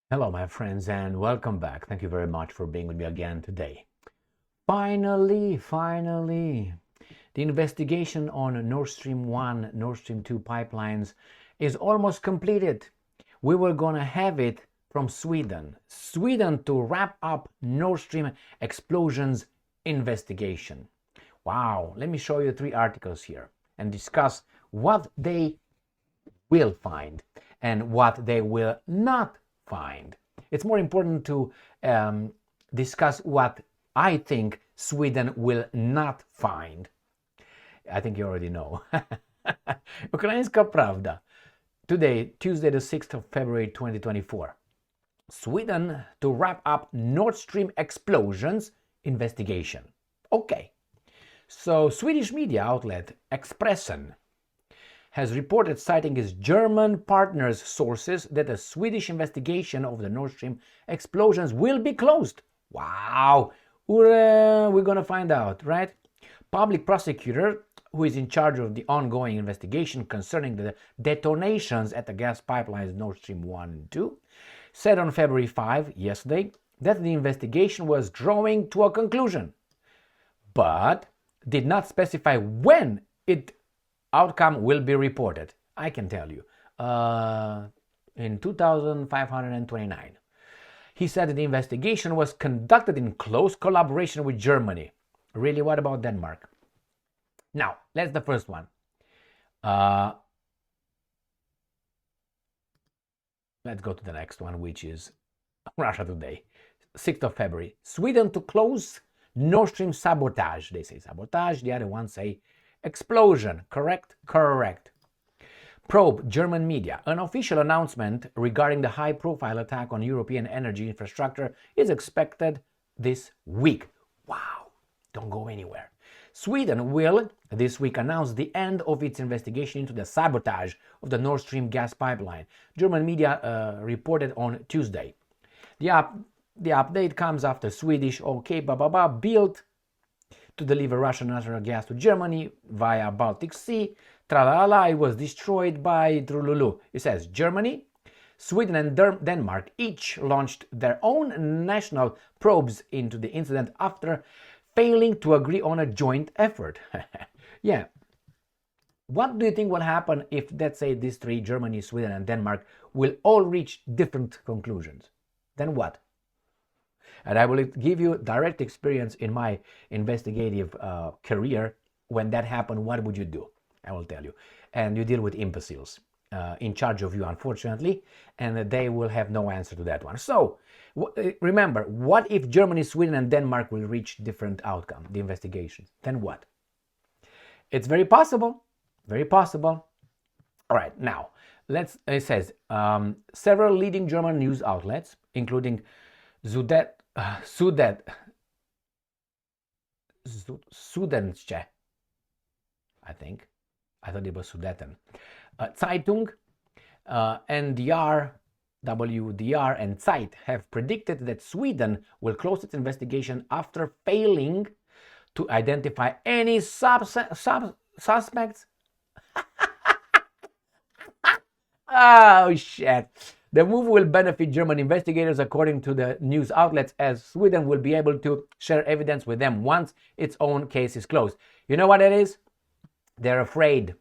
Hello, my friends, and welcome back. Thank you very much for being with me again today. Finally, the investigation on Nord Stream 1, Nord Stream 2 pipelines is almost completed. We were going to have it from Sweden. Sweden to wrap up Nord Stream explosions investigation. Wow, let me show you 3 articles here and discuss what they will find and what they will not find. It's more important to discuss what I think Sweden will not find. I think you already know. Ukraińska Pravda. Today, Tuesday, the 6th of February 2024. Sweden to wrap up Nord Stream explosions investigation. Okay. So, Swedish media outlet Expressen has reported, citing his German partner's sources, that a Swedish investigation of the Nord Stream explosions will be closed. Wow! We're gonna find out, right? Public prosecutor, who is in charge of the ongoing investigation concerning the detonations at the gas pipelines Nord Stream 1 and 2, said on February 5, yesterday, that the investigation was drawing to a conclusion, but did not specify when its outcome will be reported. I can tell you, in 2529. He said the investigation was conducted in close collaboration with Germany. Really, what about Denmark? Now, that's the first one. Let's go to the next one, which is Russia Today. 6th of February. Sweden to close Nord Stream sabotage. They say sabotage, the other ones say explosion. Correct? Correct. Probe German media. An official announcement regarding the high-profile attack on European energy infrastructure is expected this week. Wow, don't go anywhere. Sweden will this week announce the end of its investigation into the sabotage of the Nord Stream gas pipeline. German media reported on Tuesday. The update comes after Swedish built to deliver Russian natural gas to Germany via Baltic Sea. Tralala, it was destroyed by Trululu. It says Germany, Sweden and Denmark each launched their own national probes into the incident after failing to agree on a joint effort. Yeah. What do you think will happen if, let's say, these three, Germany, Sweden and Denmark, will all reach different conclusions? Then what? And I will give you direct experience in my investigative career. When that happened, what would you do? I will tell you. And you deal with imbeciles in charge of you, unfortunately, and they will have no answer to that one. So remember, what if Germany, Sweden, and Denmark will reach different outcome, the investigation? Then what? It's very possible. Very possible. All right, now, it says, several leading German news outlets, including Süddeutsche, I think. I thought it was Sudeten. Zeitung, NDR, WDR, and Zeit have predicted that Sweden will close its investigation after failing to identify any suspects. Oh, shit. The move will benefit German investigators, according to the news outlets, as Sweden will be able to share evidence with them once its own case is closed. You know what it is? They're afraid.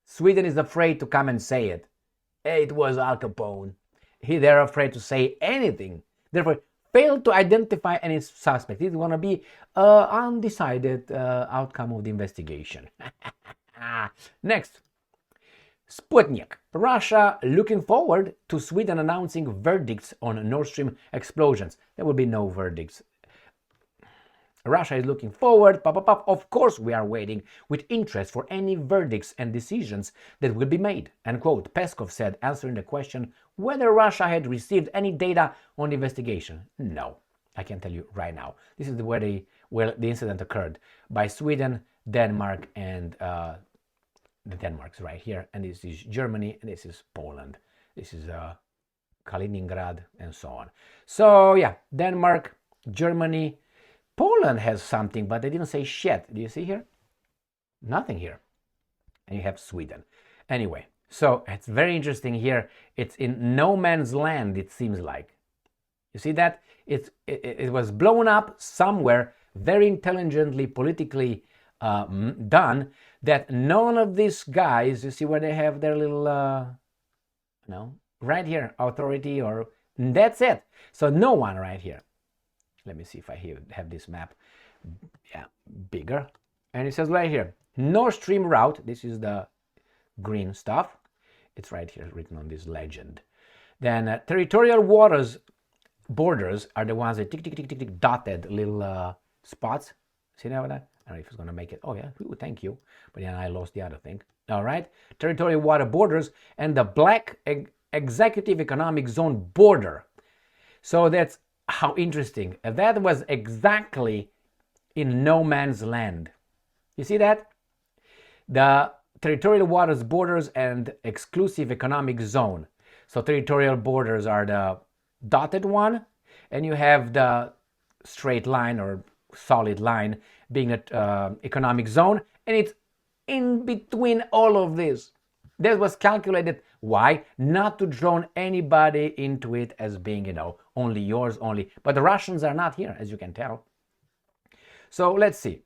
Sweden is afraid to come and say it. It was Al Capone. They're afraid to say anything. Therefore, fail to identify any suspect. It's going to be an undecided outcome of the investigation. Next. Sputnik. Russia looking forward to Sweden announcing verdicts on Nord Stream explosions. There will be no verdicts. Russia is looking forward. Of course, we are waiting with interest for any verdicts and decisions that will be made. End quote. Peskov said, answering the question whether Russia had received any data on the investigation. No, I can tell you right now. This is where the incident occurred by Sweden, Denmark, and the Denmark's right here, and this is Germany, and this is Poland. This is Kaliningrad, and so on. So yeah, Denmark, Germany, Poland has something, but they didn't say shit. Do you see here? Nothing here. And you have Sweden. Anyway, So it's very interesting here. It's in no man's land, it seems like. You see that? It was blown up somewhere, very intelligently, politically done, that none of these guys, you see where they have their little, right here, authority, or that's it. So no one right here. Let me see if I have this map, yeah, bigger. And it says right here, Nord Stream route, this is the green stuff. It's right here written on this legend. Then territorial waters borders are the ones that tick, dotted little spots. See that? I don't know if it's going to make it. Oh, yeah. Ooh, thank you. But then I lost the other thing. All right. Territorial water borders and the black executive economic zone border. So that's how interesting. That was exactly in no man's land. You see that? The territorial waters borders and exclusive economic zone. So territorial borders are the dotted one, and you have the straight line or solid line being an economic zone, and it's in between all of this. That was calculated. Why? Not to draw anybody into it as being, only yours only. But the Russians are not here, as you can tell. So let's see.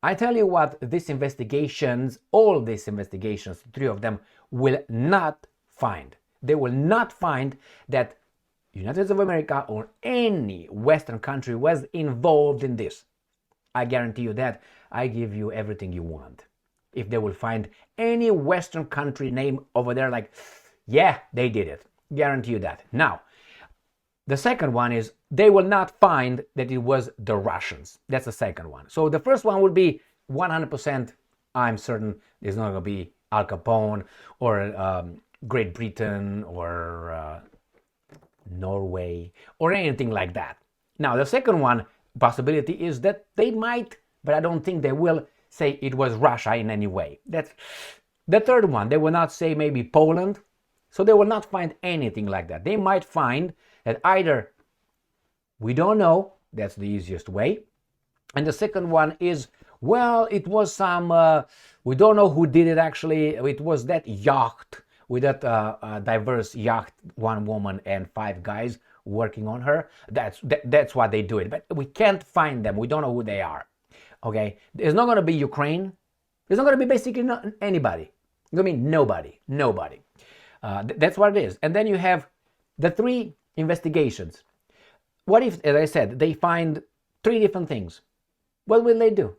I tell you what, these investigations, all these investigations, 3 of them, will not find. They will not find that United States of America or any Western country was involved in this. I guarantee you that. I give you everything you want. If they will find any Western country name over there, like, yeah, they did it. Guarantee you that. Now, the second one is they will not find that it was the Russians. That's the second one. So the first one would be 100%, I'm certain there's not going to be Al Capone or Great Britain or Norway or anything like that. Now, the second one possibility is that they might, but I don't think they will say it was Russia in any way. That's the third one. They will not say maybe Poland. So they will not find anything like that. They might find that either we don't know, that's the easiest way. And the second one is, well, it was some, we don't know who did it actually. It was that yacht with that diverse yacht, 1 woman and 5 guys working on her. That's why they do it. But we can't find them. We don't know who they are. Okay? There's not going to be Ukraine. There's not going to be basically anybody. It's going to be nobody. That's what it is. And then you have the 3 investigations. What if, as I said, they find 3 different things? What will they do?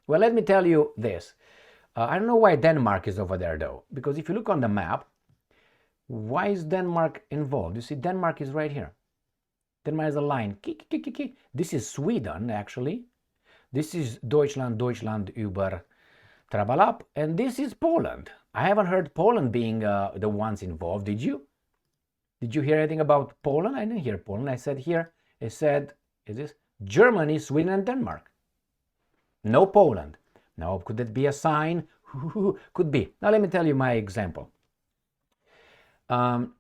Well, let me tell you this. I don't know why Denmark is over there, though. Because if you look on the map, why is Denmark involved? You see, Denmark is right here. Denmark has a line. This is Sweden, actually. This is Deutschland über Trabalap. And this is Poland. I haven't heard Poland being the ones involved. Did you? Did you hear anything about Poland? I didn't hear Poland. I said here, is this Germany, Sweden, and Denmark? No Poland. Now, could that be a sign? Could be. Now, let me tell you my example. In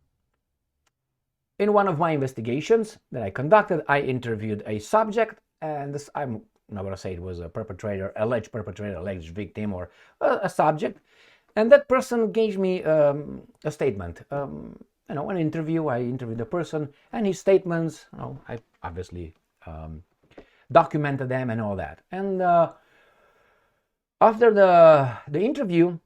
one of my investigations that I conducted, I interviewed a subject, and this, I'm not going to say it was a perpetrator, alleged victim, or a subject. And that person gave me a statement. An interview, I interviewed the person, and his statements, I obviously documented them and all that. And after the interview,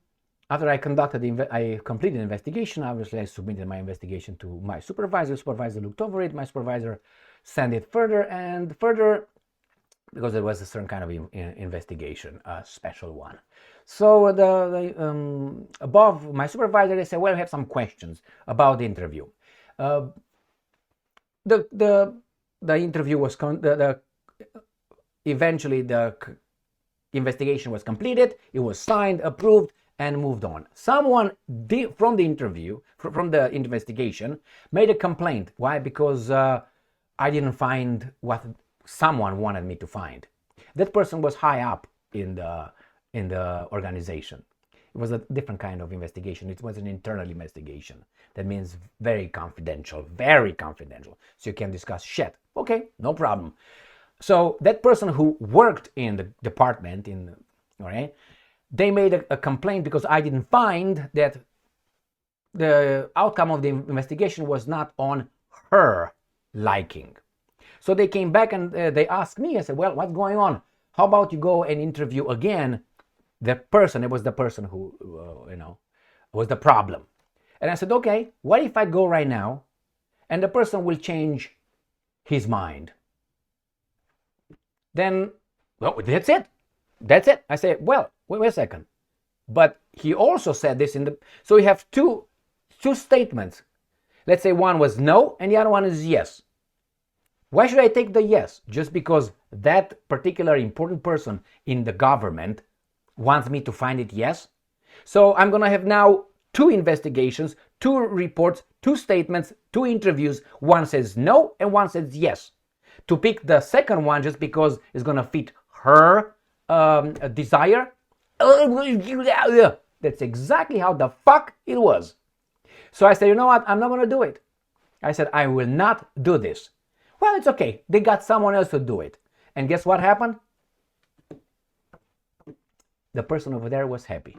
after I completed the investigation, obviously I submitted my investigation to my supervisor. Supervisor looked over it. My supervisor sent it further and further, because it was a certain kind of investigation, a special one. So above my supervisor, they said, well, I have some questions about the interview. The interview was eventually the investigation was completed. It was signed, approved, and moved on. Someone from the interview, from the investigation, made a complaint. Why? Because I didn't find what someone wanted me to find. That person was high up in the organization. It was a different kind of investigation. It was an internal investigation. That means very confidential. So you can discuss shit. Okay, no problem. So that person who worked in the department, they made a complaint because I didn't find that the outcome of the investigation was not on her liking. So they came back and they asked me. I said, well, what's going on? How about you go and interview again the person? It was the person who, was the problem. And I said, okay, what if I go right now and the person will change his mind? Then, well, that's it. That's it. I said, well, wait a second. But he also said this so we have two statements. Let's say one was no and the other one is yes. Why should I take the yes? Just because that particular important person in the government wants me to find it yes? So I'm going to have now two investigations, two reports, two statements, two interviews. One says no and one says yes. To pick the second one just because it's going to fit her desire? That's exactly how the fuck it was. So I said, you know what? I'm not going to do it. I said, I will not do this. Well, it's okay. They got someone else to do it. And guess what happened? The person over there was happy.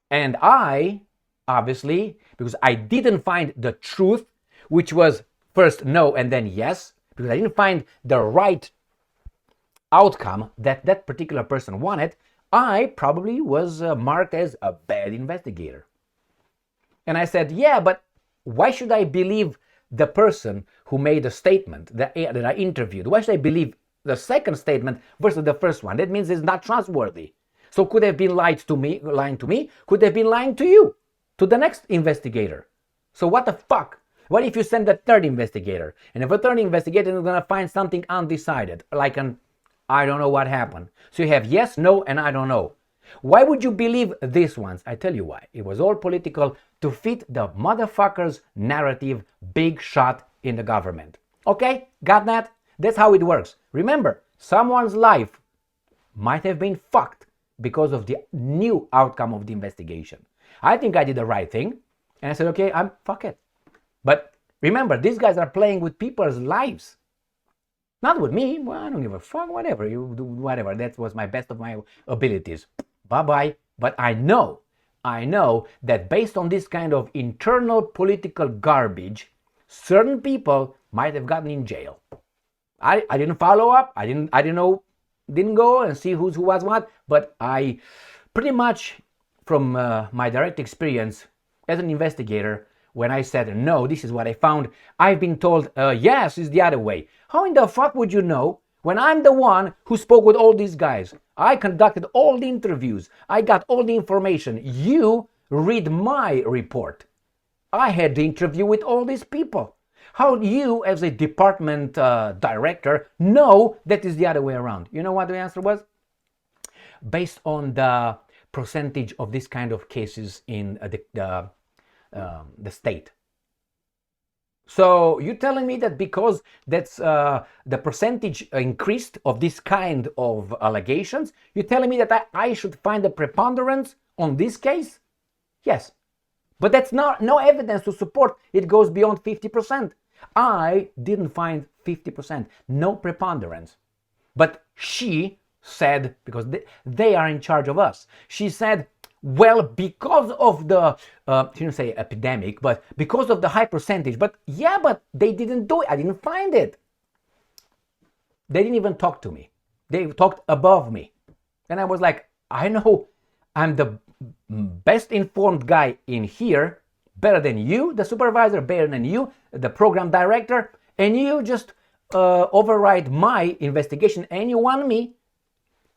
And I, obviously, because I didn't find the truth, which was first no and then yes, because I didn't find the right outcome that that particular person wanted, I probably was marked as a bad investigator. And I said, yeah, but why should I believe the person who made a statement that I interviewed? Why should I believe the second statement versus the first one? That means it's not trustworthy. So could have been lying to me, could have been lying to you, to the next investigator. So what the fuck? What if you send the third investigator? And if a third investigator is going to find something undecided, like I don't know what happened. So you have yes, no, and I don't know. Why would you believe these ones? I tell you why. It was all political to fit the motherfucker's narrative, big shot in the government. Okay? Got that? That's how it works. Remember, someone's life might have been fucked because of the new outcome of the investigation. I think I did the right thing. And I said, okay, fuck it. But remember, these guys are playing with people's lives. Not with me. Well, I don't give a fuck. Whatever. You do whatever. That was my best of my abilities. Bye-bye. But I know that based on this kind of internal political garbage, certain people might have gotten in jail. I didn't follow up. I didn't go and see who was what. But I pretty much, from my direct experience as an investigator, when I said no, this is what I found, I've been told yes, it's the other way. How in the fuck would you know when I'm the one who spoke with all these guys? I conducted all the interviews. I got all the information. You read my report. I had the interview with all these people. How do you, as a department director, know that is the other way around? You know what the answer was? Based on the percentage of this kind of cases in the state. So you're telling me that because that's the percentage increased of this kind of allegations, you're telling me that I should find a preponderance on this case? Yes. But that's no evidence to support it goes beyond 50%. I didn't find 50%, no preponderance. But she said, because they are in charge of us, she said, well, because of the, she didn't say epidemic, but because of the high percentage. But yeah, but they didn't do it. I didn't find it. They didn't even talk to me. They talked above me. And I was like, I know I'm the best informed guy in here, better than you, the supervisor, better than you, the program director, and you just override my investigation and you want me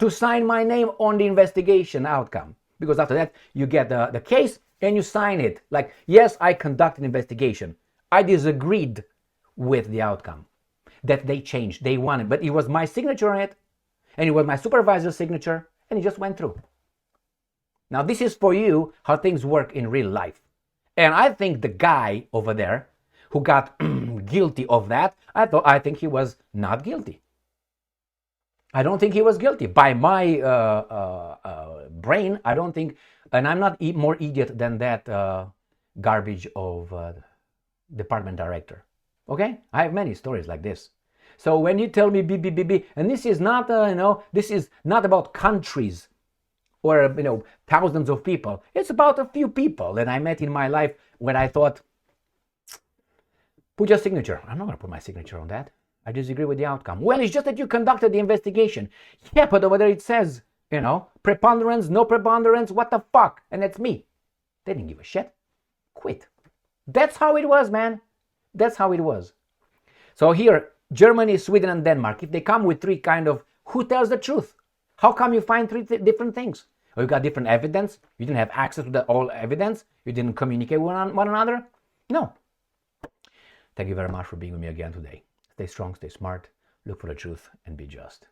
to sign my name on the investigation outcome. Because after that, you get the case and you sign it. Like, yes, I conducted an investigation. I disagreed with the outcome that they changed. They wanted, but it was my signature on it, and it was my supervisor's signature, and it just went through. Now, this is for you how things work in real life. And I think the guy over there who got guilty of that, I think he was not guilty. I don't think he was guilty. By my brain, I don't think, and I'm not more idiot than that garbage of department director. Okay? I have many stories like this. So when you tell me, and this is not, this is not about countries. or thousands of people. It's about a few people that I met in my life when I thought, put your signature. I'm not going to put my signature on that. I disagree with the outcome. Well, it's just that you conducted the investigation. Yeah, but over there it says, preponderance, no preponderance, what the fuck? And that's me. They didn't give a shit. Quit. That's how it was, man. That's how it was. So here, Germany, Sweden, and Denmark, if they come with three who tells the truth? How come you find three different things? Or you got different evidence? You didn't have access to all evidence? You didn't communicate with one another? No. Thank you very much for being with me again today. Stay strong, stay smart, look for the truth, and be just.